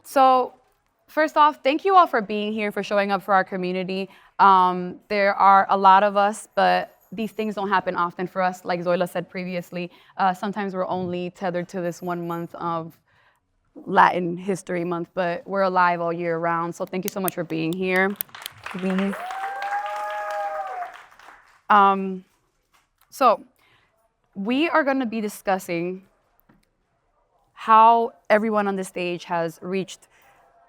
So, first off, thank you all for being here, for showing up for our community. There are a lot of us, but these things don't happen often for us. Like Zoila said previously, sometimes we're only tethered to this 1 month of Latin History Month, but we're alive all year round. So thank you so much for being here. So we are going to be discussing how everyone on the stage has reached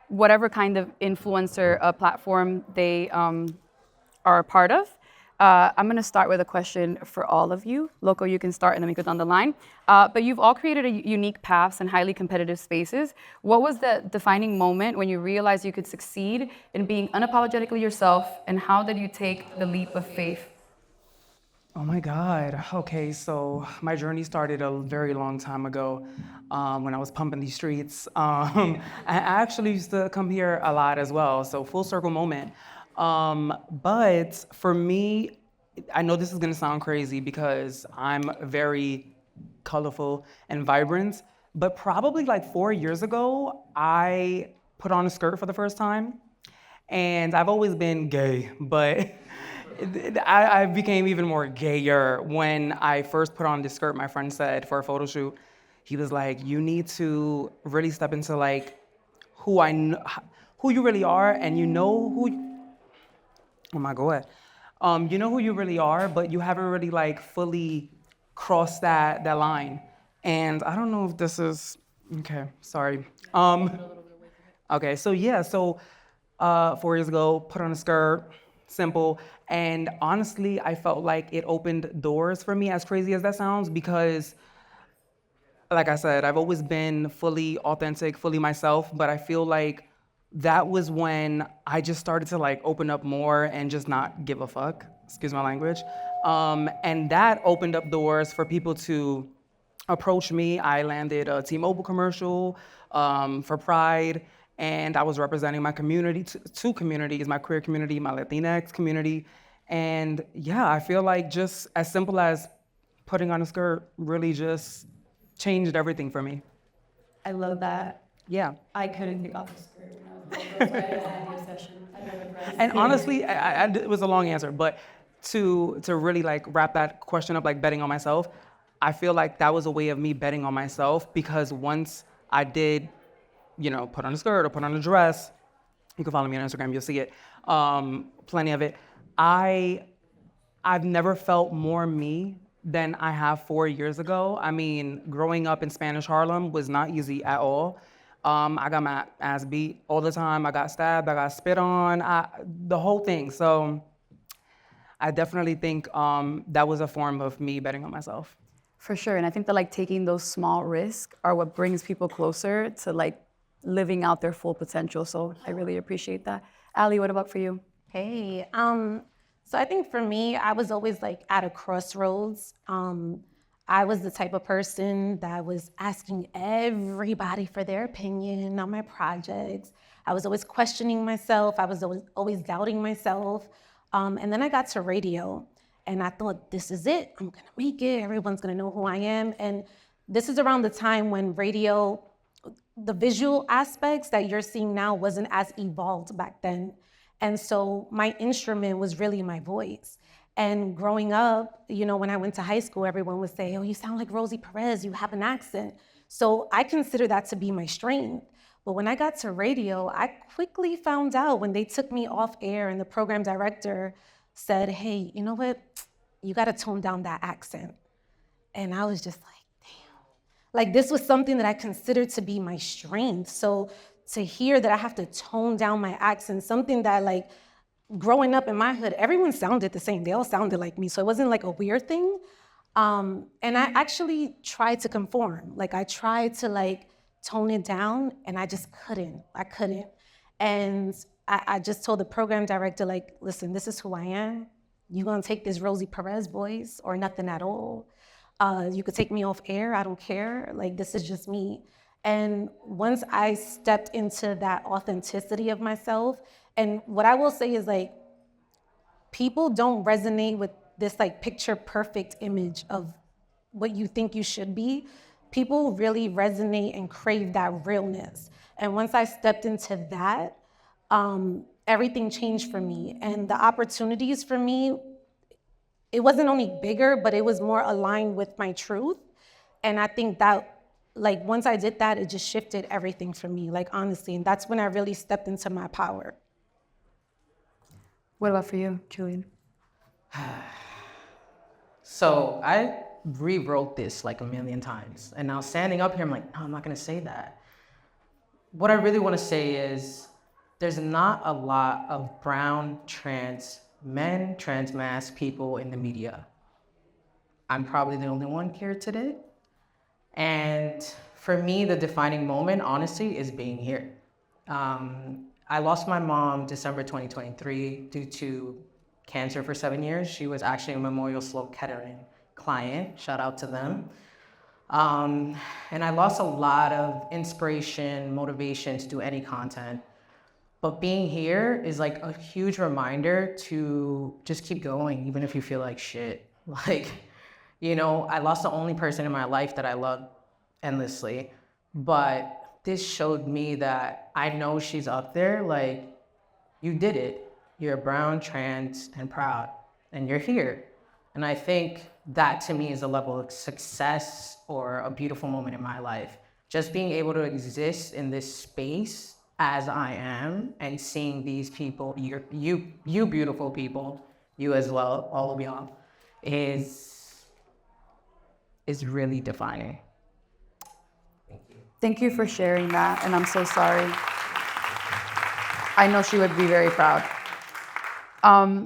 whatever kind of influencer platform they are a part of. I'm going to start with a question for all of you. Loco, you can start and then we go down the line. But you've all created unique paths and highly competitive spaces. What was the defining moment when you realized you could succeed in being unapologetically yourself, and how did you take the leap of faith? Oh my God. Okay, so my journey started a very long time ago when I was pumping these streets. I actually used to come here a lot as well, so full circle moment. But for me, I know this is gonna sound crazy because I'm very colorful and vibrant, but probably like 4 years ago, I put on a skirt for the first time. And I've always been gay, but I became even more gayer when I first put on this skirt. My friend said for a photo shoot, he was like, "You need to really step into like who you really are, and you know who. Oh my God, you know who you really are, but you haven't really like fully crossed that line." And I don't know if this is okay. Sorry. Okay, so yeah, so 4 years ago, put on a skirt, simple. And honestly, I felt like it opened doors for me, as crazy as that sounds, because like I said, I've always been fully authentic, fully myself, but I feel like that was when I just started to like open up more and just not give a fuck, excuse my language. And that opened up doors for people to approach me. I landed a T-Mobile commercial for Pride, and I was representing my community, two communities, my queer community, my Latinx community. And yeah, I feel like just as simple as putting on a skirt really just changed everything for me. I love that. Yeah. I couldn't take off the skirt when I was little, so I had the obsession. I never dressed. And honestly, it was a long answer, but to really like wrap that question up, like betting on myself, I feel like that was a way of me betting on myself because once I did, put on a skirt or put on a dress, you can follow me on Instagram, you'll see it, plenty of it. I've never felt more me than I have 4 years ago. I mean, growing up in Spanish Harlem was not easy at all. I got my ass beat all the time. I got stabbed, I got spit on, the whole thing. So I definitely think that was a form of me betting on myself. For sure, and I think that like taking those small risks are what brings people closer to like living out their full potential. So I really appreciate that. Ali, what about for you? Hey, so I think for me, I was always like at a crossroads. I was the type of person that was asking everybody for their opinion on my projects. I was always questioning myself. I was always doubting myself. And then I got to radio, and I thought, this is it. I'm gonna make it. Everyone's gonna know who I am. And this is around the time when radio, the visual aspects that you're seeing now wasn't as evolved back then. And so my instrument was really my voice. And growing up, when I went to high school, everyone would say, "Oh, you sound like Rosie Perez, you have an accent." So I consider that to be my strength. But when I got to radio, I quickly found out when they took me off air and the program director said, "Hey, you know what? You gotta tone down that accent." And I was just like, damn. Like this was something that I considered to be my strength. So to hear that I have to tone down my accent, something that like growing up in my hood, everyone sounded the same. They all sounded like me. So it wasn't like a weird thing. And I actually tried to conform. Like I tried to like tone it down and I just couldn't. I couldn't. And I just told the program director, like, listen, this is who I am. You're gonna take this Rosie Perez voice or nothing at all. You could take me off air, I don't care. Like, this is just me. And once I stepped into that authenticity of myself, and what I will say is like, people don't resonate with this like picture perfect image of what you think you should be. People really resonate and crave that realness. And once I stepped into that, everything changed for me. And the opportunities for me, it wasn't only bigger, but it was more aligned with my truth. And I think that, like, once I did that, it just shifted everything for me, like, honestly. And that's when I really stepped into my power. What about for you, Julian? So I rewrote this like a million times. And now standing up here, I'm like, no, I'm not going to say that. What I really want to say is there's not a lot of brown trans men, trans mass people in the media. I'm probably the only one here today. And for me, the defining moment, honestly, is being here. I lost my mom December 2023 due to cancer for 7 years. She was actually a Memorial Sloan Kettering client. Shout out to them. And I lost a lot of inspiration, motivation to do any content. But being here is like a huge reminder to just keep going, even if you feel like shit. Like, you know, I lost the only person in my life that I loved endlessly. But this showed me that I know she's up there. Like, you did it. You're brown, trans, and proud, and you're here. And I think that to me is a level of success or a beautiful moment in my life. Just being able to exist in this space as I am and seeing these people, you beautiful people, you as well, all of y'all, is really defining. Thank you for sharing that, and I'm so sorry. I know she would be very proud.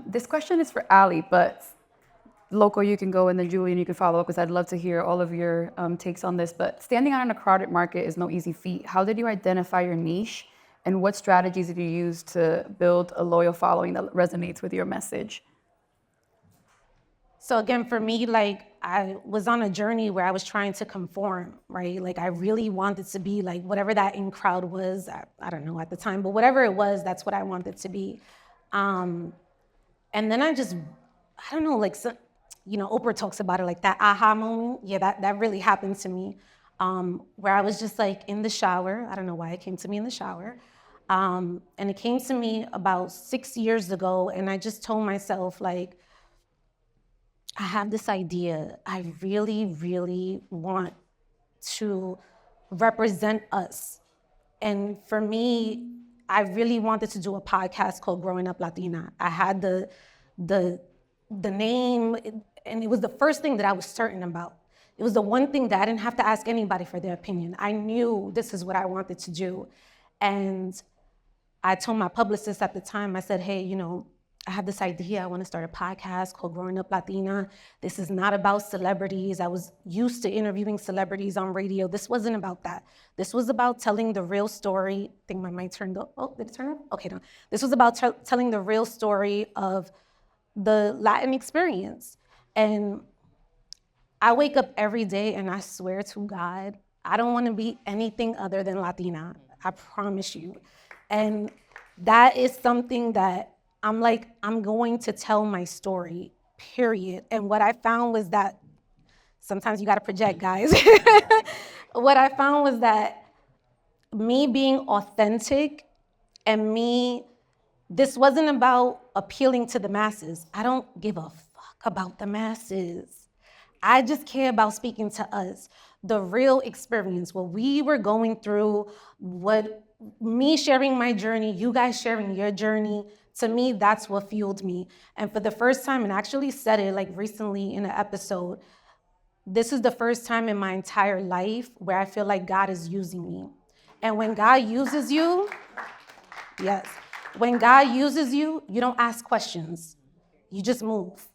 This question is for Ali, but Loco, you can go, and then Julian, you can follow up, because I'd love to hear all of your takes on this. But standing out in a crowded market is no easy feat. How did you identify your niche, and what strategies did you use to build a loyal following that resonates with your message? So again, for me, like, I was on a journey where I was trying to conform, right? Like, I really wanted to be like whatever that in crowd was. I don't know at the time, but whatever it was, that's what I wanted to be. And then I don't know, like, so, you know, Oprah talks about it, like that aha moment. Yeah, that really happened to me, where I was just like in the shower. I don't know why it came to me in the shower. And it came to me about 6 years ago, and I just told myself, like, I have this idea. I really, really want to represent us. And for me, I really wanted to do a podcast called Growing Up Latina. I had the name, and it was the first thing that I was certain about. It was the one thing that I didn't have to ask anybody for their opinion. I knew this is what I wanted to do. And I told my publicist at the time, I said, hey, you know, I have this idea. I want to start a podcast called Growing Up Latina. This is not about celebrities. I was used to interviewing celebrities on radio. This wasn't about that. This was about telling the real story. I think my mic turned up. Oh, did it turn up? Okay, no. This was about telling the real story of the Latin experience. And I wake up every day and I swear to God, I don't want to be anything other than Latina. I promise you. And that is something that I'm like, I'm going to tell my story, period. And what I found was that, sometimes you gotta project, guys. What I found was that me being authentic and this wasn't about appealing to the masses. I don't give a fuck about the masses. I just care about speaking to us, the real experience, what we were going through, me sharing my journey, you guys sharing your journey. To me, that's what fueled me. And for the first time, and I actually said it like recently in an episode, this is the first time in my entire life where I feel like God is using me. And when God uses you, yes, when God uses you, you don't ask questions. You just move.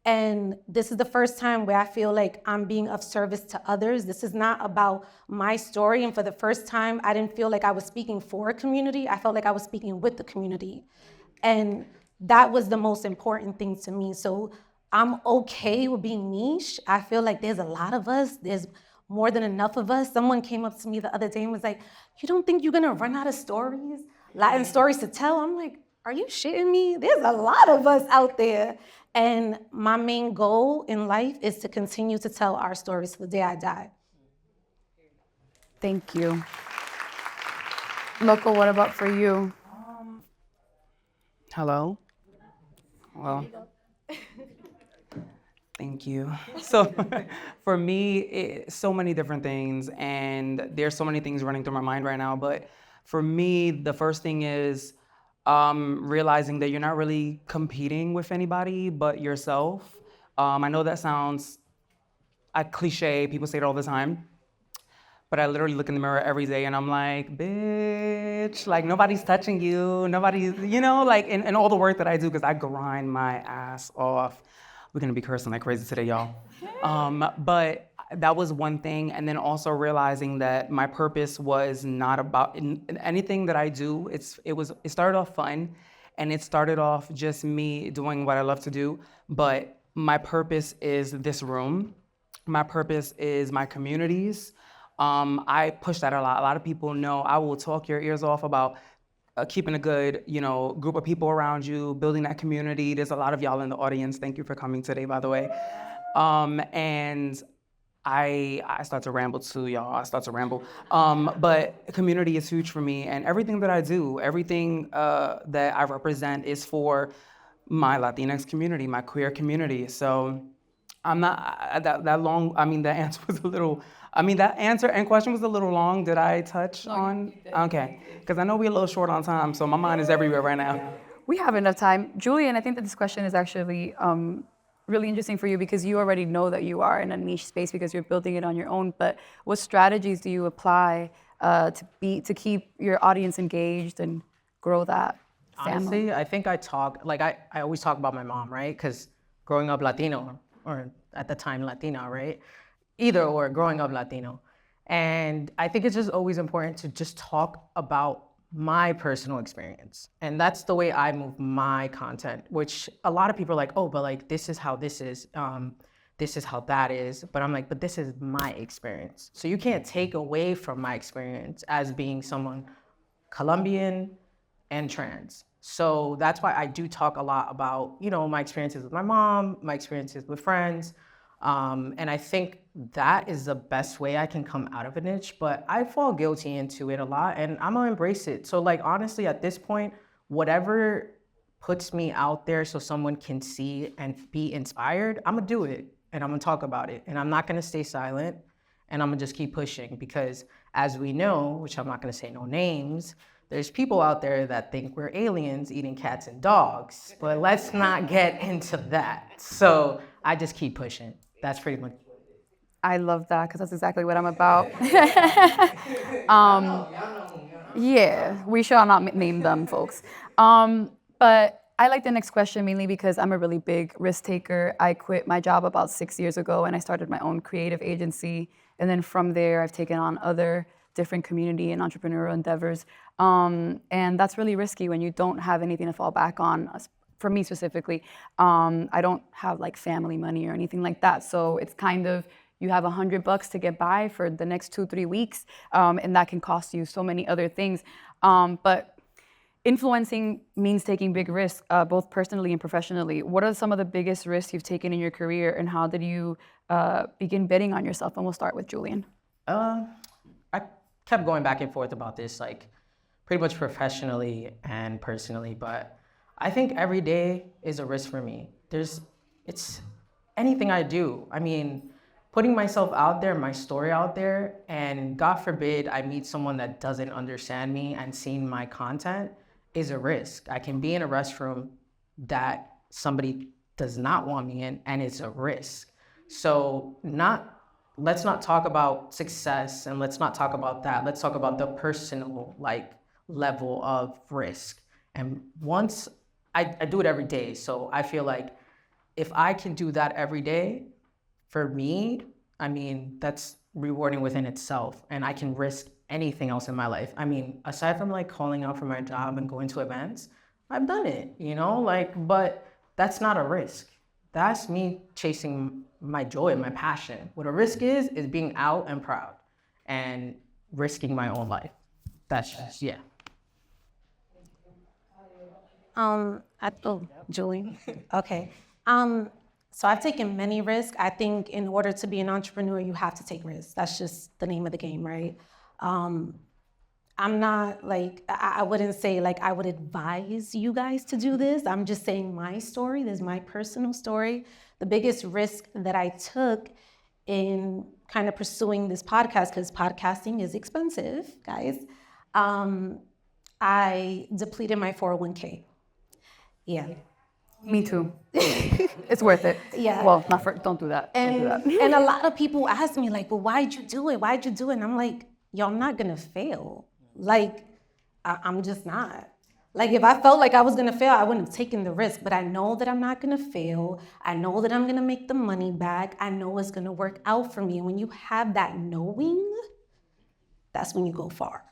And this is the first time where I feel like I'm being of service to others. This is not about my story. And for the first time, I didn't feel like I was speaking for a community. I felt like I was speaking with the community. And that was the most important thing to me. So I'm okay with being niche. I feel like there's a lot of us. There's more than enough of us. Someone came up to me the other day and was like, you don't think you're gonna run out of stories, Latin stories to tell? I'm like, are you shitting me? There's a lot of us out there. And my main goal in life is to continue to tell our stories to the day I die. Thank you. Loco, what about for you? Hello? Well, thank you. So for me, so many different things, and there's so many things running through my mind right now. But for me, the first thing is realizing that you're not really competing with anybody but yourself. I know that sounds a cliche, people say it all the time. But I literally look in the mirror every day and I'm like, bitch, like nobody's touching you. Nobody's, like, and all the work that I do, because I grind my ass off. We're gonna be cursing like crazy today, y'all. But that was one thing. And then also realizing that my purpose was not about in anything that I do. It started off fun and it started off just me doing what I love to do. But my purpose is this room. My purpose is my communities. I push that a lot. A lot of people know I will talk your ears off about keeping a good, group of people around you, building that community. There's a lot of y'all in the audience. Thank you for coming today, by the way. And I start to ramble too, y'all. I start to ramble. But community is huge for me, and everything that I do, everything that I represent is for my Latinx community, my queer community. So I'm not that long. I mean, that answer was a little. I mean, that answer and question was a little long. Did I touch on? Okay, because I know we're a little short on time, so my mind is everywhere right now. We have enough time. Julian, I think that this question is actually really interesting for you because you already know that you are in a niche space because you're building it on your own. But what strategies do you apply to keep your audience engaged and grow that family? Honestly, I think I always talk about my mom, right? Because growing up Latino, or at the time Latina, right? Either or, growing up Latino. And I think it's just always important to just talk about my personal experience. And that's the way I move my content, which a lot of people are like, oh, but like, this is how this is how that is. But I'm like, but this is my experience. So you can't take away from my experience as being someone Colombian and trans. So that's why I do talk a lot about, my experiences with my mom, my experiences with friends. And I think that is the best way I can come out of a niche, but I fall guilty into it a lot and I'm gonna embrace it. So like, honestly, at this point, whatever puts me out there so someone can see and be inspired, I'm gonna do it and I'm gonna talk about it. And I'm not gonna stay silent and I'm gonna just keep pushing because as we know, which I'm not gonna say no names, there's people out there that think we're aliens eating cats and dogs, but let's not get into that. So I just keep pushing. That's pretty much. I love that because that's exactly what I'm about. Yeah, we shall not name them, folks. But I like the next question mainly because I'm a really big risk taker. I quit my job about 6 years ago and I started my own creative agency. And then from there, I've taken on other different community and entrepreneurial endeavors. And that's really risky when you don't have anything to fall back on. For me specifically, I don't have like family money or anything like that. So it's kind of, you have $100 to get by for the next 2-3 weeks. And that can cost you so many other things. But influencing means taking big risks, both personally and professionally. What are some of the biggest risks you've taken in your career and how did you begin betting on yourself? And we'll start with Julian. I kept going back and forth about this, like pretty much professionally and personally, but I think every day is a risk for me. It's anything I do. I mean, putting myself out there, my story out there, and God forbid I meet someone that doesn't understand me and seeing my content is a risk. I can be in a restroom that somebody does not want me in, and it's a risk. So let's not talk about success and let's not talk about that. Let's talk about the personal level of risk. And once I do it every day. So I feel like if I can do that every day, for me, I mean, that's rewarding within itself. And I can risk anything else in my life. I mean, aside from like calling out for my job and going to events, I've done it, but that's not a risk. That's me chasing my joy, my passion. What a risk is being out and proud and risking my own life. That's just, yeah. Julie. Okay. So I've taken many risks. I think in order to be an entrepreneur, you have to take risks. That's just the name of the game, right? Um, I'm not like, I wouldn't say like I would advise you guys to do this. I'm just saying my story. This is my personal story. The biggest risk that I took in kind of pursuing this podcast, because podcasting is expensive, guys, I depleted my 401k. Yeah. Me too. It's worth it. Yeah. Well, not for, don't do that. Don't do And that. and a lot of people ask me like, well, why'd you do it? Why'd you do it? And I'm like, yo, I'm not gonna fail. Like, I'm just not. Like, if I felt like I was gonna fail, I wouldn't have taken the risk. But I know that I'm not gonna fail. I know that I'm gonna make the money back. I know it's gonna work out for me. And when you have that knowing, that's when you go far.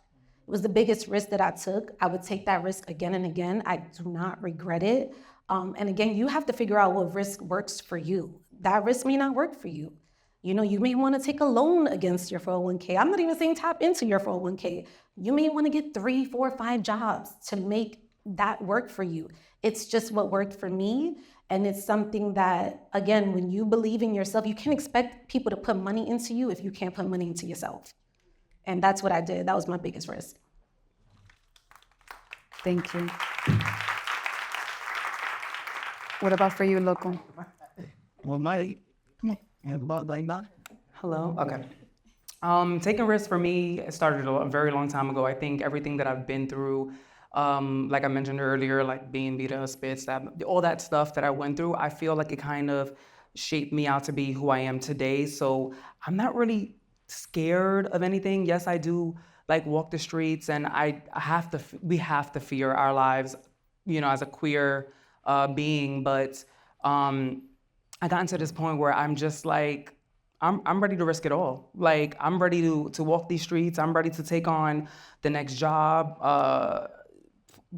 It was the biggest risk that I took. I would take that risk again and again. I do not regret it. And again, you have to figure out what risk works for you. That risk may not work for you. You know, you may want to take a loan against your 401k. I'm not even saying tap into your 401k. You may want to get 3, 4, 5 jobs to make that work for you. It's just what worked for me. And it's something that, again, when you believe in yourself, you can't expect people to put money into you if you can't put money into yourself. And that's what I did. That was my biggest risk. Thank you. What about for you, Loco? Well, about like that. Hello. Okay. Taking risks for me it started a very long time ago. I think everything that I've been through, like I mentioned earlier, like being beat up, spit, stab, all that stuff that I went through, I feel like it kind of shaped me out to be who I am today. So I'm not really scared of anything. Yes, I do like walk the streets, and we have to fear our lives, you know, as a queer being. But I gotten to this point where I'm just like, I'm ready to risk it all. Like, I'm ready to walk these streets. I'm ready to take on the next job,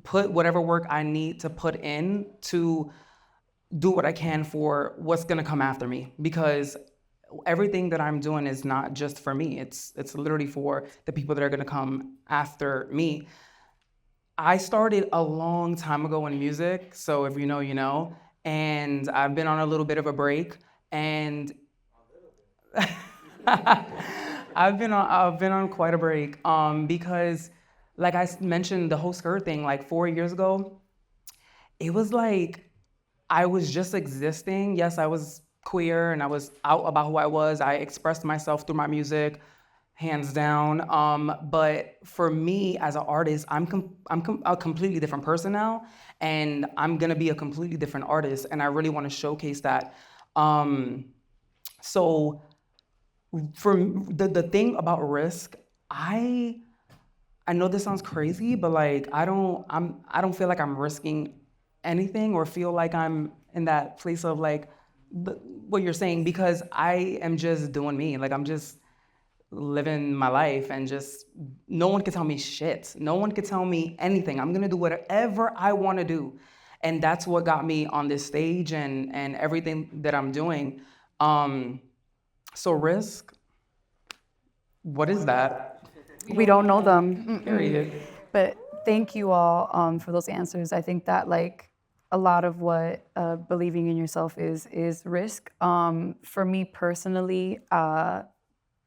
put whatever work I need to put in to do what I can for what's gonna come after me. Because everything that I'm doing is not just for me. It's literally for the people that are gonna come after me. I started a long time ago in music, so if you know, you know. And I've been on a little bit of a break, and I've been on quite a break, because, like I mentioned, the whole skirt thing, like 4 years ago, it was like I was just existing. Yes, I was queer and I was out about who I was. I expressed myself through my music, hands down. But for me as an artist, I'm a completely different person now, and I'm gonna be a completely different artist, and I really want to showcase that. So for the thing about risk, I know this sounds crazy, but like I don't feel like I'm risking anything or feel like I'm in that place of like what you're saying, because I am just doing me. Like, I'm just living my life, and just no one can tell me shit. No one can tell me anything. I'm gonna do whatever I want to do, and that's what got me on this stage and everything that I'm doing. So risk, what is that? We don't know them. Period. But thank you all for those answers. I think that like a lot of what believing in yourself is risk. For me personally,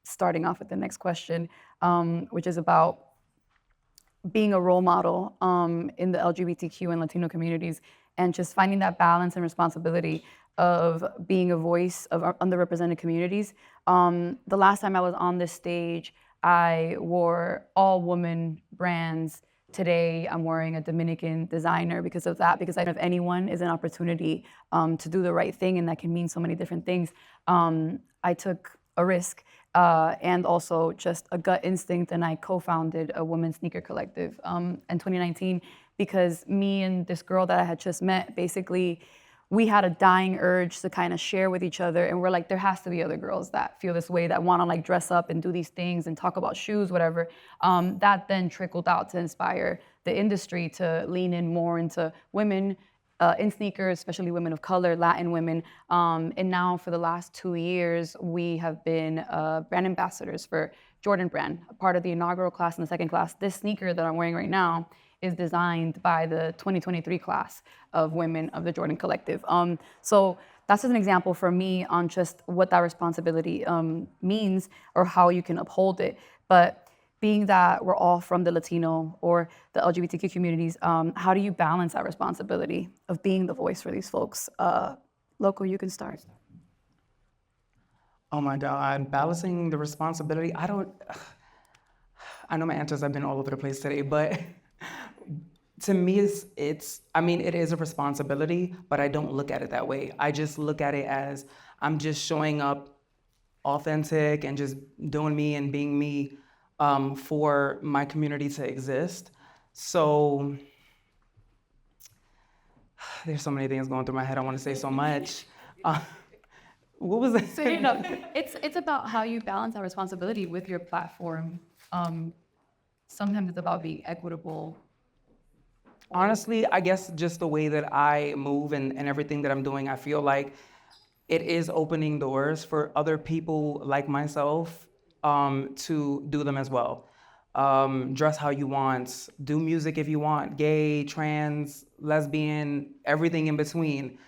starting off with the next question, which is about being a role model in the LGBTQ and Latino communities, and just finding that balance and responsibility of being a voice of underrepresented communities. The last time I was on this stage, I wore all woman brands. Today, I'm wearing a Dominican designer because of that, because I know if anyone is an opportunity to do the right thing, and that can mean so many different things. I took a risk and also just a gut instinct, and I co-founded a women's sneaker collective in 2019, because me and this girl that I had just met, basically, we had a dying urge to kind of share with each other, and we're like, there has to be other girls that feel this way, that want to like dress up and do these things and talk about shoes, whatever. That then trickled out to inspire the industry to lean in more into women in sneakers, especially women of color, Latin women. And now for the last 2 years, we have been brand ambassadors for Jordan brand, a part of the inaugural class and the second class. This sneaker that I'm wearing right now is designed by the 2023 class of women of the Jordan Collective. So that's just an example for me on just what that responsibility means or how you can uphold it. But being that we're all from the Latino or the LGBTQ communities, how do you balance that responsibility of being the voice for these folks? Loco, you can start. Oh my God, balancing the responsibility. I know my answers have been all over the place today, but to me, I mean, it is a responsibility, but I don't look at it that way. I just look at it as I'm just showing up authentic and just doing me and being me for my community to exist. So there's so many things going through my head. I want to say so much. What was it? So, it's about how you balance that responsibility with your platform. Sometimes it's about being equitable. Honestly, I guess just the way that I move and everything that I'm doing, I feel like it is opening doors for other people like myself to do them as well. Dress how you want, do music if you want, gay, trans, lesbian, everything in between.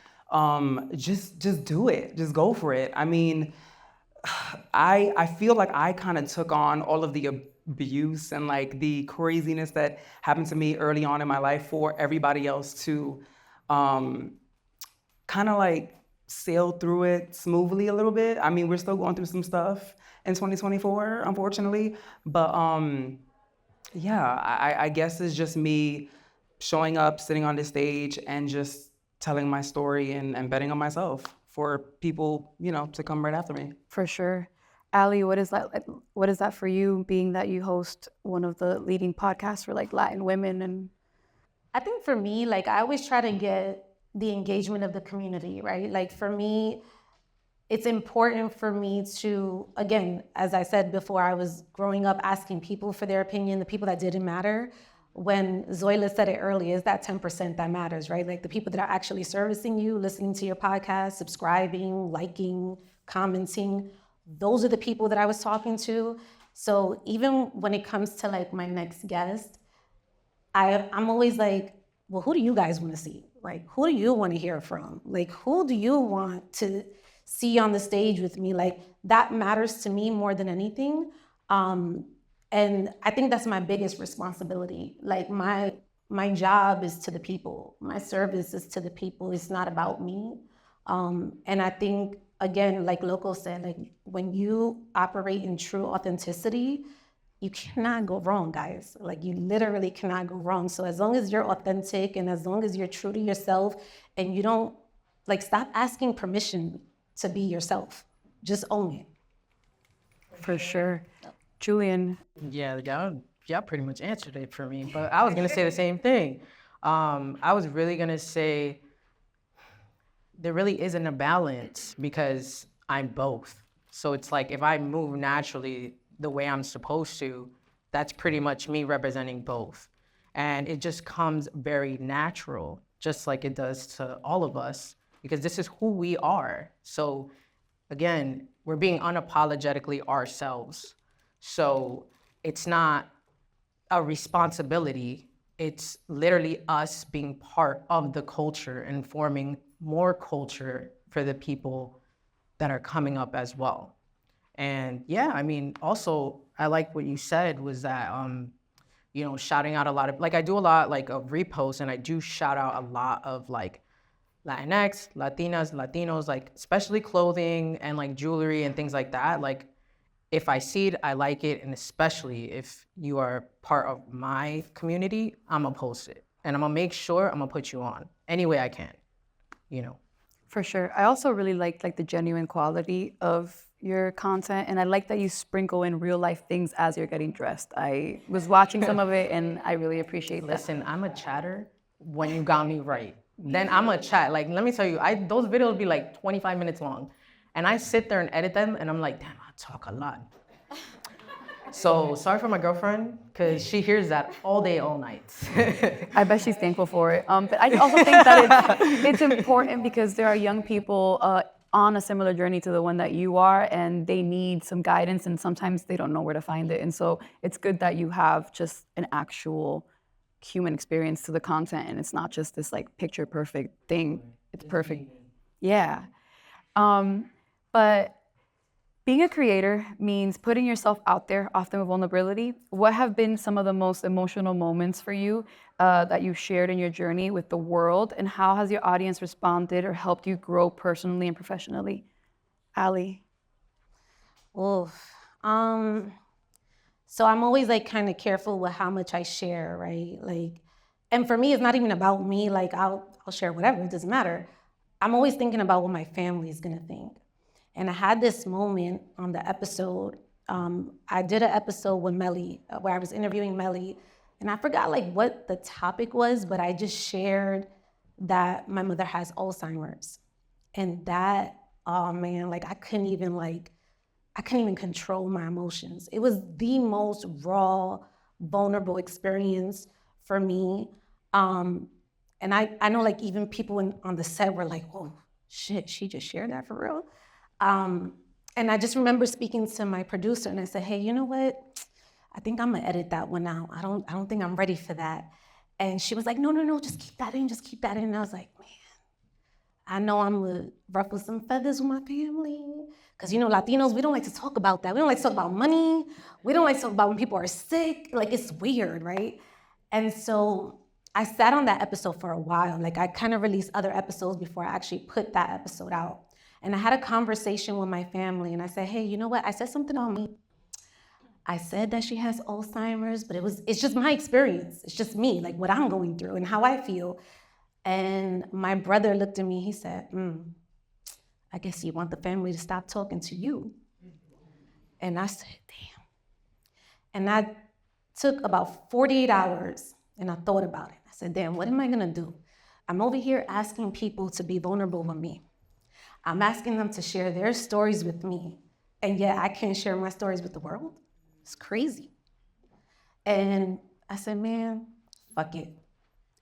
Just do it. Just go for it. I mean, I feel like I kind of took on all of the abuse and like the craziness that happened to me early on in my life for everybody else to kind of like sail through it smoothly a little bit. I mean, we're still going through some stuff in 2024, unfortunately, but yeah, I guess it's just me showing up, sitting on the stage, and just telling my story and betting on myself for people, to come right after me. For sure. Ali, what is that? What is that for you, being that you host one of the leading podcasts for like Latin women? And I think for me, like I always try to get the engagement of the community, right? Like for me, it's important for me to, again, as I said before, I was growing up asking people for their opinion, the people that didn't matter. When Zoila said it earlier, is that 10% that matters, right? Like the people that are actually servicing you, listening to your podcast, subscribing, liking, commenting, those are the people that I was talking to. So even when it comes to like my next guest, I'm always like, well, who do you guys want to see? Like, who do you want to hear from? Like, who do you want to see on the stage with me? Like, that matters to me more than anything. And I think that's my biggest responsibility. Like, my job is to the people. My service is to the people. It's not about me. And I think, again, like Loco said, like when you operate in true authenticity, you cannot go wrong, guys. Like you literally cannot go wrong. So as long as you're authentic and as long as you're true to yourself and you don't, like, stop asking permission to be yourself. Just own it. for sure. Julian, Yeah, y'all pretty much answered it for me, but I was gonna say the same thing. I was really gonna say there really isn't a balance because I'm both. So it's like if I move naturally the way I'm supposed to, that's pretty much me representing both. And it just comes very natural, just like it does to all of us, because this is who we are. So again, we're being unapologetically ourselves. So it's not a responsibility. It's literally us being part of the culture and forming more culture for the people that are coming up as well. And yeah, I mean, also, I like what you said was that, shouting out a lot of, like I do a lot like of reposts and I do shout out a lot of like Latinx, Latinas, Latinos, like especially clothing and like jewelry and things like that. Like if I see it, I like it. And especially if you are part of my community, I'm gonna post it. And I'm gonna make sure I'm gonna put you on any way I can, for sure. I also really like the genuine quality of your content, and I like that you sprinkle in real life things as you're getting dressed. I was watching some of it, and I really appreciate that. Listen, I'm a chatter when you got me right. Then I'm a chat. Like, let me tell you, those videos be like 25 minutes long. And I sit there and edit them, and I'm like, damn, I talk a lot. So sorry for my girlfriend, because she hears that all day, all night. I bet she's thankful for it. But I also think that it's important because there are young people on a similar journey to the one that you are, and they need some guidance, and sometimes they don't know where to find it. And so it's good that you have just an actual human experience to the content, and it's not just this like picture perfect thing. It's perfect. Yeah. But being a creator means putting yourself out there, often with vulnerability. What have been some of the most emotional moments for you that you've shared in your journey with the world, and how has your audience responded or helped you grow personally and professionally? Ali. Oof. So I'm always like kind of careful with how much I share, right? Like, and for me, it's not even about me. Like, I'll share whatever, it doesn't matter. I'm always thinking about what my family is gonna think. And I had this moment on the episode. I did an episode with Melly where I was interviewing Melly, and I forgot like what the topic was, but I just shared that my mother has Alzheimer's, and that, oh man, like I couldn't even control my emotions. It was the most raw, vulnerable experience for me. And I know like even people on the set were like, "Oh shit, she just shared that for real." And I just remember speaking to my producer, and I said, "Hey, you know what? I think I'm gonna edit that one out. I don't think I'm ready for that." And she was like, "No, just keep that in, just keep that in." And I was like, "Man, I know I'm gonna ruffle some feathers with my family." Because, you know, Latinos, we don't like to talk about that. We don't like to talk about money. We don't like to talk about when people are sick. Like, it's weird, right? And so I sat on that episode for a while. Like, I kind of released other episodes before I actually put that episode out. And I had a conversation with my family, and I said, "Hey, you know what? I said something on me. I said that she has Alzheimer's, but it's just my experience. It's just me, like what I'm going through and how I feel." And my brother looked at me, he said, "I guess you want the family to stop talking to you." And I said, "Damn." And I took about 48 hours and I thought about it. I said, "Damn, what am I gonna do? I'm over here asking people to be vulnerable with me. I'm asking them to share their stories with me, and yet I can't share my stories with the world? It's crazy." And I said, "Man, fuck it.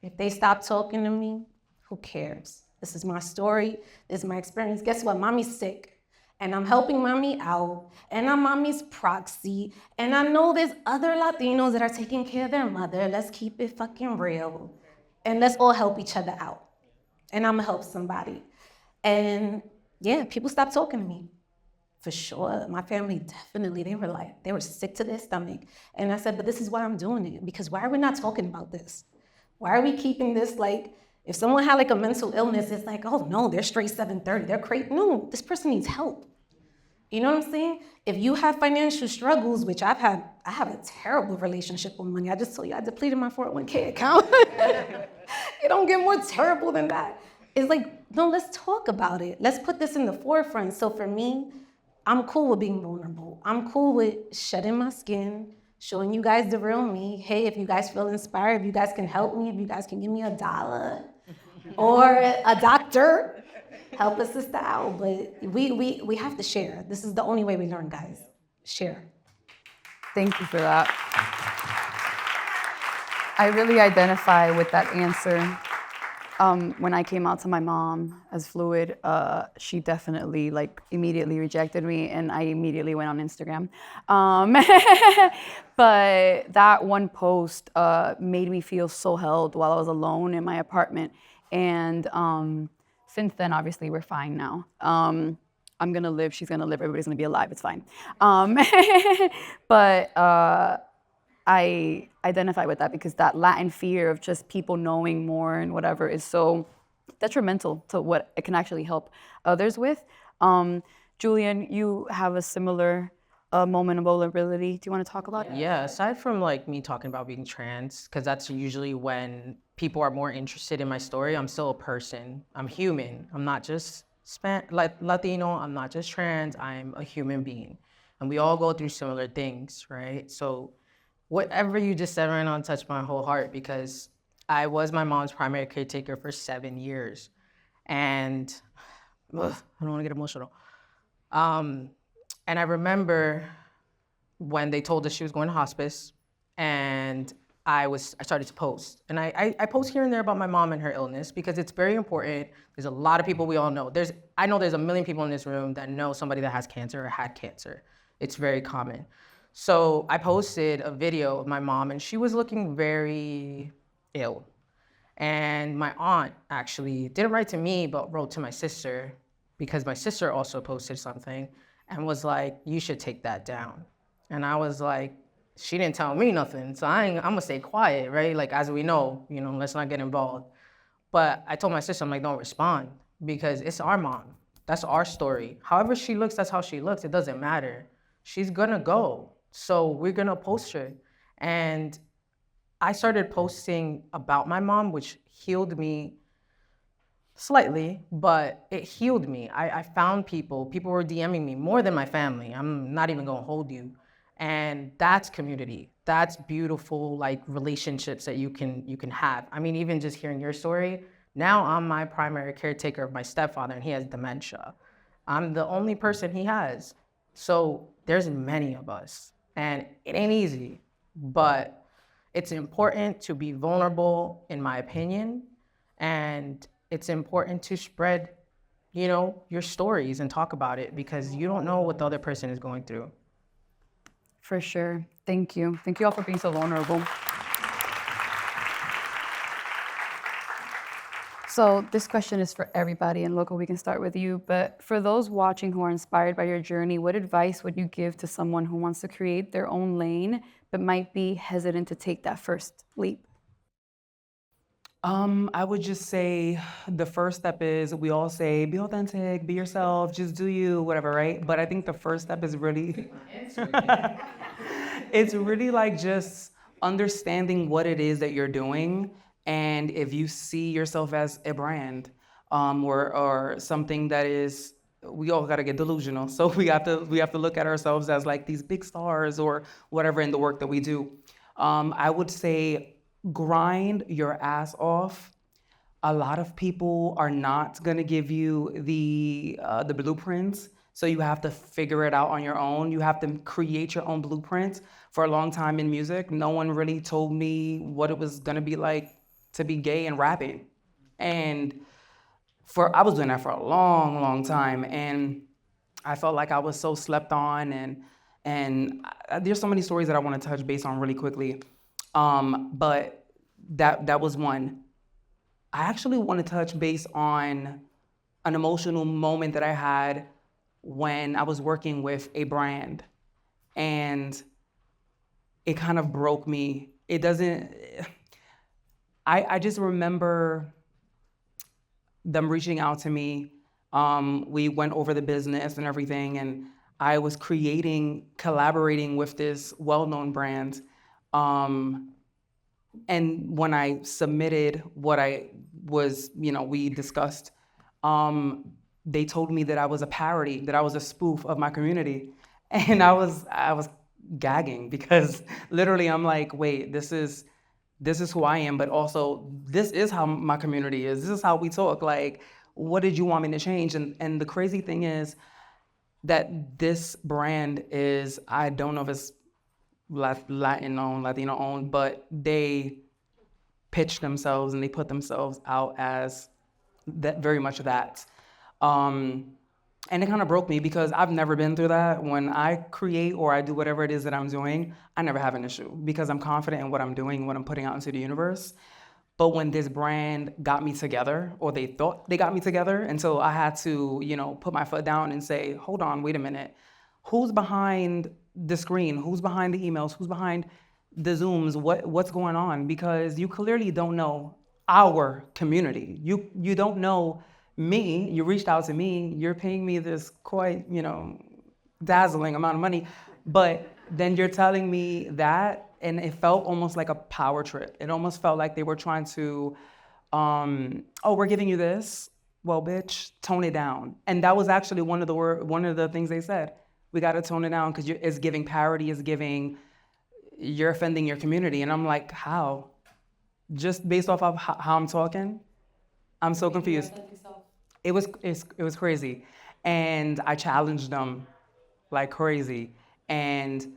If they stop talking to me, who cares? This is my story. This is my experience. Guess what? Mommy's sick. And I'm helping mommy out. And I'm mommy's proxy. And I know there's other Latinos that are taking care of their mother. Let's keep it fucking real. And let's all help each other out. And I'm gonna help somebody." And yeah, people stopped talking to me. For sure. My family definitely, they were sick to their stomach. And I said, "But this is why I'm doing it. Because why are we not talking about this? Why are we keeping this like, if someone had like a mental illness, it's like, oh no, they're straight 730, they're crazy." No, this person needs help. You know what I'm saying? If you have financial struggles, which I have a terrible relationship with money. I just told you I depleted my 401k account. It don't get more terrible than that. It's like, no, let's talk about it. Let's put this in the forefront. So for me, I'm cool with being vulnerable. I'm cool with shedding my skin, showing you guys the real me. Hey, if you guys feel inspired, if you guys can help me, if you guys can give me $1 or a doctor, help a sister out. But we have to share. This is the only way we learn, guys. Share. Thank you for that. I really identify with that answer. When I came out to my mom as fluid, she definitely like immediately rejected me, and I immediately went on Instagram. But that one post made me feel so held while I was alone in my apartment. And since then, obviously, we're fine now. I'm gonna live, she's gonna live, everybody's gonna be alive, it's fine. But I identify with that because that Latin fear of just people knowing more and whatever is so detrimental to what it can actually help others with. Julian, you have a similar moment of vulnerability. Do you want to talk about it? Yeah, aside from like me talking about being trans, because that's usually when people are more interested in my story, I'm still a person. I'm human. I'm not just Latino. I'm not just trans. I'm a human being. And we all go through similar things, right? So whatever you just said right now touched my whole heart, because I was my mom's primary caretaker for 7 years. And I don't want to get emotional. And I remember when they told us she was going to hospice, and I started to post. And I post here and there about my mom and her illness because it's very important. There's a lot of people we all know. I know there's a million people in this room that know somebody that has cancer or had cancer. It's very common. So I posted a video of my mom, and she was looking very ill. And my aunt actually didn't write to me, but wrote to my sister because my sister also posted something and was like, you should take that down. And I was like, she didn't tell me nothing, so I'm gonna stay quiet, right? Like, as we know, let's not get involved. But I told my sister, I'm like, don't respond because it's our mom. That's our story. However she looks, that's how she looks. It doesn't matter. She's gonna go. So we're gonna post her. And I started posting about my mom, which healed me slightly, but it healed me. I found people were DMing me more than my family. I'm not even gonna hold you. And that's community. That's beautiful, like relationships that you can have. I mean, even just hearing your story, now I'm my primary caretaker of my stepfather and he has dementia. I'm the only person he has. So there's many of us and it ain't easy, but it's important to be vulnerable, in my opinion, and it's important to spread, your stories and talk about it because you don't know what the other person is going through. For sure. Thank you. Thank you all for being so vulnerable. So this question is for everybody, and Loco, we can start with you. But for those watching who are inspired by your journey, what advice would you give to someone who wants to create their own lane, but might be hesitant to take that first leap? I would just say the first step is we all say be authentic, be yourself, just do you, whatever, right? But I think the first step is really it's really like just understanding what it is that you're doing, and if you see yourself as a brand, or something that is, we all got to get delusional. So we have to look at ourselves as like these big stars or whatever in the work that we do. I would say grind your ass off. A lot of people are not gonna give you the blueprints, so you have to figure it out on your own. You have to create your own blueprints. For a long time in music, no one really told me what it was gonna be like to be gay and rapping, and I was doing that for a long, long time, and I felt like I was so slept on, and there's so many stories that I want to touch base on really quickly, but that was one. I actually want to touch base on an emotional moment that I had when I was working with a brand, and it kind of broke me. It doesn't. I just remember them reaching out to me. We went over the business and everything, and I was collaborating with this well-known brand. And when I submitted what I was, we discussed, they told me that I was a parody, that I was a spoof of my community. And I was gagging because literally I'm like, wait, this is who I am, but also this is how my community is. This is how we talk. Like, what did you want me to change? And the crazy thing is that this brand is, I don't know if it's Latin owned, Latino owned, but they pitch themselves and they put themselves out as that, very much that. And it kind of broke me because I've never been through that. When I create or I do whatever it is that I'm doing, I never have an issue because I'm confident in what I'm doing, what I'm putting out into the universe. But when this brand got me together, or they thought they got me together, and so I had to, put my foot down and say, hold on, wait a minute. Who's behind the screen? Who's behind the emails? Who's behind the Zooms? What's going on? Because you clearly don't know our community. You don't know me. You reached out to me. You're paying me this quite, dazzling amount of money. But then you're telling me that, and it felt almost like a power trip. It almost felt like they were trying to, oh, we're giving you this. Well, bitch, tone it down. And that was actually one of the things they said. We got to tone it down because it's giving parody, you're offending your community. And I'm like, how? Just based off of how I'm talking? I'm so confused. It was crazy. And I challenged them like crazy. And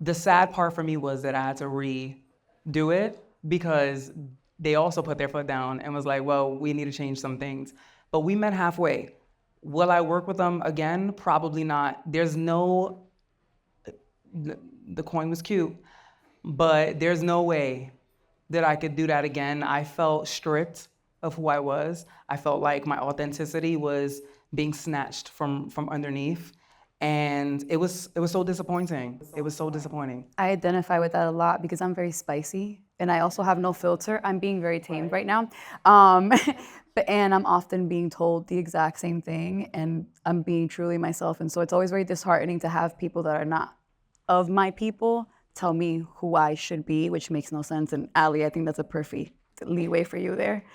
the sad part for me was that I had to redo it because they also put their foot down and was like, well, we need to change some things. But we met halfway. Will I work with them again? Probably not. The coin was cute, but there's no way that I could do that again. I felt stripped of who I was. I felt like my authenticity was being snatched from underneath. And it was so disappointing. It was so disappointing. I identify with that a lot because I'm very spicy and I also have no filter. I'm being very tamed right now. Um, and I'm often being told the exact same thing and I'm being truly myself. And so it's always very disheartening to have people that are not of my people tell me who I should be, which makes no sense. And Ali, I think that's a perfect leeway for you there.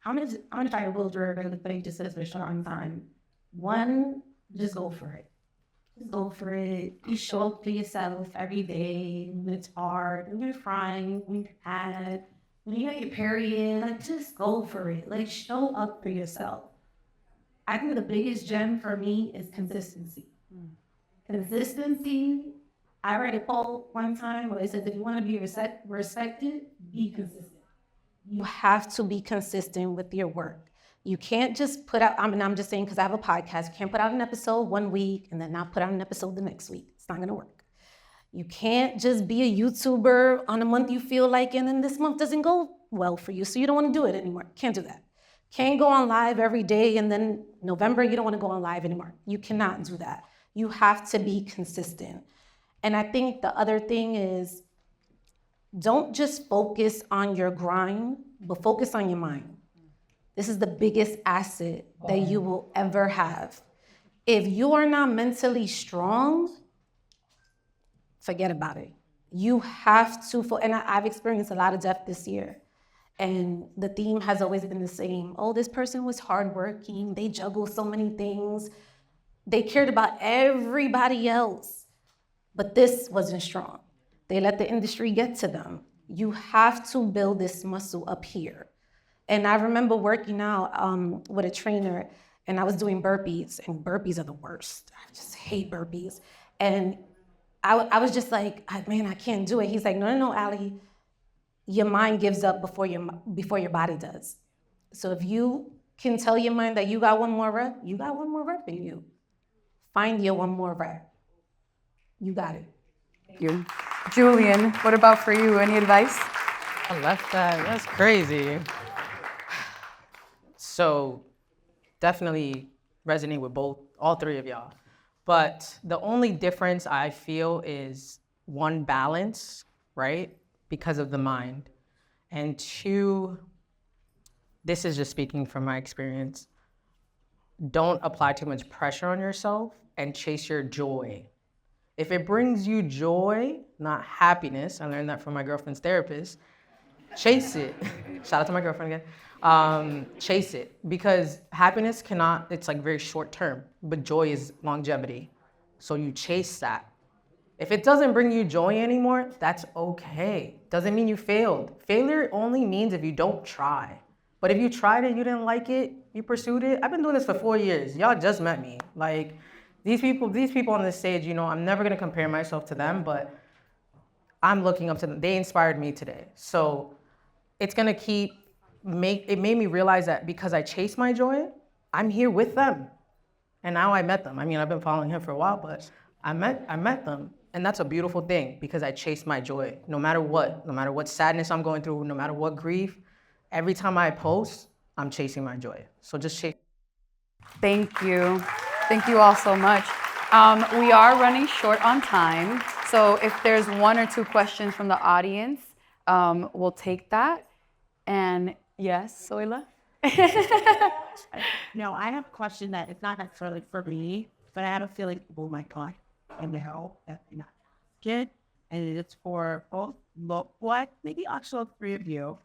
I'm gonna try to build your ability just as a short on time. One, just go for it. Just go for it. You show up for yourself every day when it's hard, when you're crying, when you're sad, when you get your period. Like, just go for it. Like, show up for yourself. I think the biggest gem for me is consistency. Consistency. I read a quote one time where it says, if you want to be respected, be consistent. You have to be consistent with your work. You can't just put out, I'm just saying because I have a podcast, you can't put out an episode 1 week and then not put out an episode the next week. It's not gonna work. You can't just be a YouTuber on a month you feel like and then this month doesn't go well for you, so you don't wanna do it anymore. Can't do that. Can't go on live every day and then November you don't wanna go on live anymore. You cannot do that. You have to be consistent. And I think the other thing is, don't just focus on your grind, but focus on your mind. This is the biggest asset that you will ever have. If you are not mentally strong, forget about it. You have to, and I've experienced a lot of death this year. And the theme has always been the same. Oh, this person was hardworking. They juggled so many things. They cared about everybody else, but this wasn't strong. They let the industry get to them. You have to build this muscle up here. And I remember working out with a trainer and I was doing burpees, and burpees are the worst. I just hate burpees. And I was just like, man, I can't do it. He's like, no, Ali, your mind gives up before your body does. So if you can tell your mind that you got one more rep, you got one more rep in you. Find your one more rep. You got it. Thank you. Julian, what about for you? Any advice? I left that. That's crazy. So definitely resonate with all three of y'all. But the only difference I feel is one, balance, right? Because of the mind. And two, this is just speaking from my experience, don't apply too much pressure on yourself and chase your joy. If it brings you joy, not happiness, I learned that from my girlfriend's therapist, chase it. Shout out to my girlfriend again. Chase it, because happiness it's like very short term, but joy is longevity. So you chase that. If it doesn't bring you joy anymore, that's okay. Doesn't mean you failed. Failure only means if you don't try. But if you tried it, you didn't like it, you pursued it. I've been doing this for 4 years. Y'all just met me. Like, these people on this stage, I'm never gonna compare myself to them, but I'm looking up to them. They inspired me today. So it's gonna it made me realize that because I chase my joy, I'm here with them. And now I met them. I mean, I've been following him for a while, but I met them. And that's a beautiful thing because I chased my joy. No matter what sadness I'm going through, no matter what grief, every time I post, I'm chasing my joy. So just chase. Thank you. Thank you all so much. We are running short on time. So if there's 1 or 2 questions from the audience, we'll take that. And yes, Soila? No, I have a question that it's not necessarily for me, but I have a feeling, oh my God, and help that not good. And it's for both maybe also 3 of you.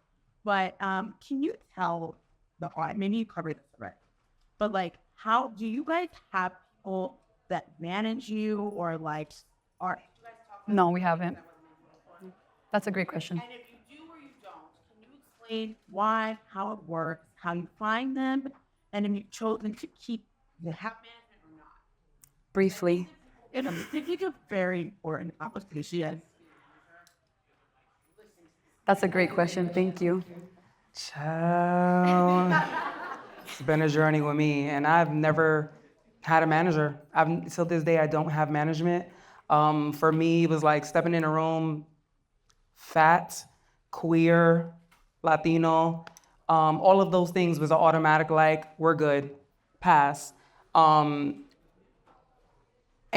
But can you tell the audience, maybe you covered this already, but like, how do you guys have people that manage you or like are? No, we haven't. That's a great question. And if you do or you don't, can you explain why, how it works, how you find them, and if you've chosen to keep the have management or not? Briefly. I think it's a very important conversation. That's a great question. Thank you. Child. It's been a journey with me, and I've never had a manager. Till this day, I don't have management. For me, it was like stepping in a room, fat, queer, Latino, all of those things was an automatic like, we're good, pass. And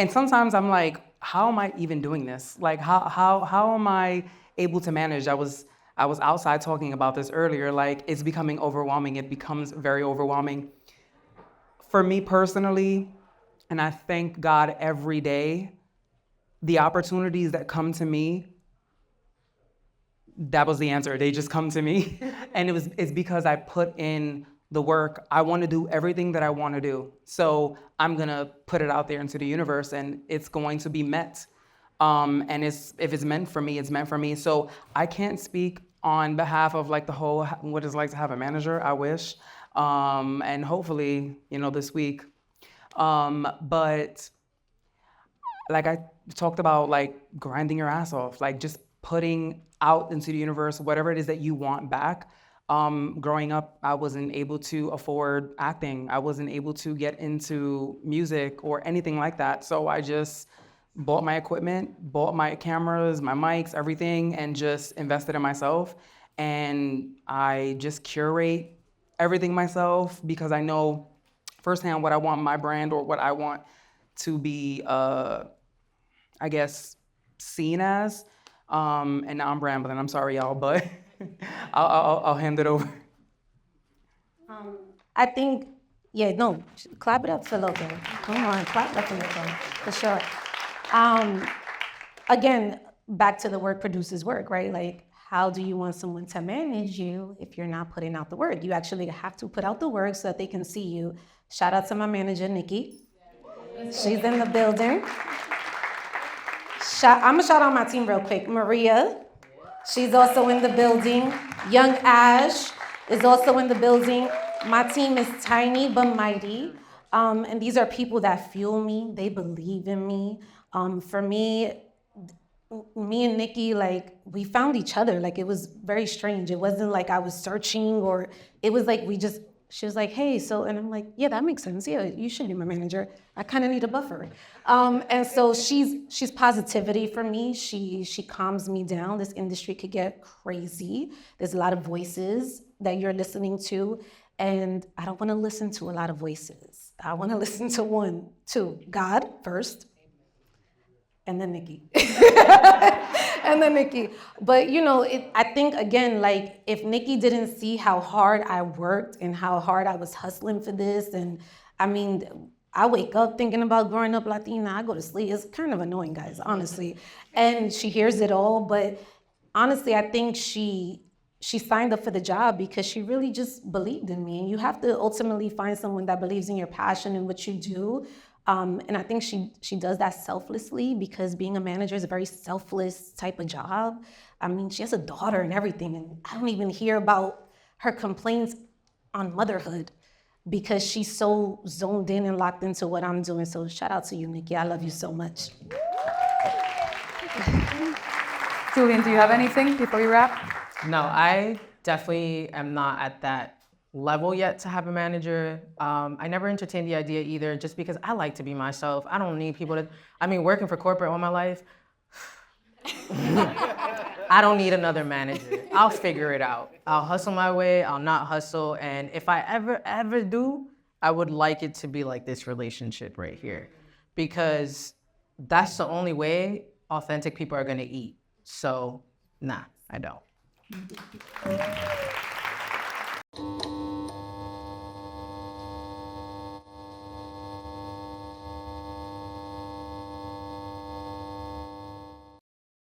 sometimes I'm like, how am I even doing this? Like, how am I able to manage? I was outside talking about this earlier. Like, it's becoming overwhelming. It becomes very overwhelming. For me personally, and I thank God every day, the opportunities that come to me, that was the answer. They just come to me. And it's because I put in the work. I want to do everything that I want to do. So I'm going to put it out there into the universe and it's going to be met. And if it's meant for me, it's meant for me. So I can't speak on behalf of like the whole, what it's like to have a manager. I wish. And hopefully, this week. But like I talked about, like grinding your ass off, like just putting out into the universe whatever it is that you want back. Growing up, I wasn't able to afford acting. I wasn't able to get into music or anything like that. So I just bought my equipment, bought my cameras, my mics, everything, and just invested in myself. And I just curate everything myself because I know firsthand what I want my brand or what I want to be, I guess, seen as. And now I'm rambling. I'm sorry, y'all, but I'll hand it over. I think, yeah, no, clap it up for Loco. Come on, clap it up for Loco, for sure. Again, back to the work produces work, right? Like, how do you want someone to manage you if you're not putting out the work? You actually have to put out the work so that they can see you. Shout out to my manager, Nikki. She's in the building. I'm gonna shout out my team real quick. Maria, she's also in the building. Young Ash is also in the building. My team is tiny but mighty. And these are people that fuel me. They believe in me. For me and Nikki, like, we found each other. Like, it was very strange. It wasn't like I was searching or it was like she was like, hey, so, and I'm like, yeah, that makes sense. Yeah, you should be my manager. I kind of need a buffer. And so she's positivity for me. She calms me down. This industry could get crazy. There's a lot of voices that you're listening to. And I don't want to listen to a lot of voices. I want to listen to two, God first, and then Nikki. And then Nikki. But I think again, like if Nikki didn't see how hard I worked and how hard I was hustling for this, and I mean, I wake up thinking about growing up Latina, I go to sleep. It's kind of annoying, guys, honestly. And she hears it all, but honestly, I think she signed up for the job because she really just believed in me. And you have to ultimately find someone that believes in your passion and what you do. And I think she does that selflessly because being a manager is a very selfless type of job. I mean, she has a daughter and everything, and I don't even hear about her complaints on motherhood because she's so zoned in and locked into what I'm doing. So shout out to you, Nikki. I love you so much. Julian, do you have anything before we wrap? No, I definitely am not at that level yet to have a manager. I never entertained the idea either, just because I like to be myself. I don't need people working for corporate all my life, I don't need another manager. I'll figure it out. I'll hustle my way, I'll not hustle, and if I ever do, I would like it to be like this relationship right here, because that's the only way authentic people are gonna eat. So, nah, I don't.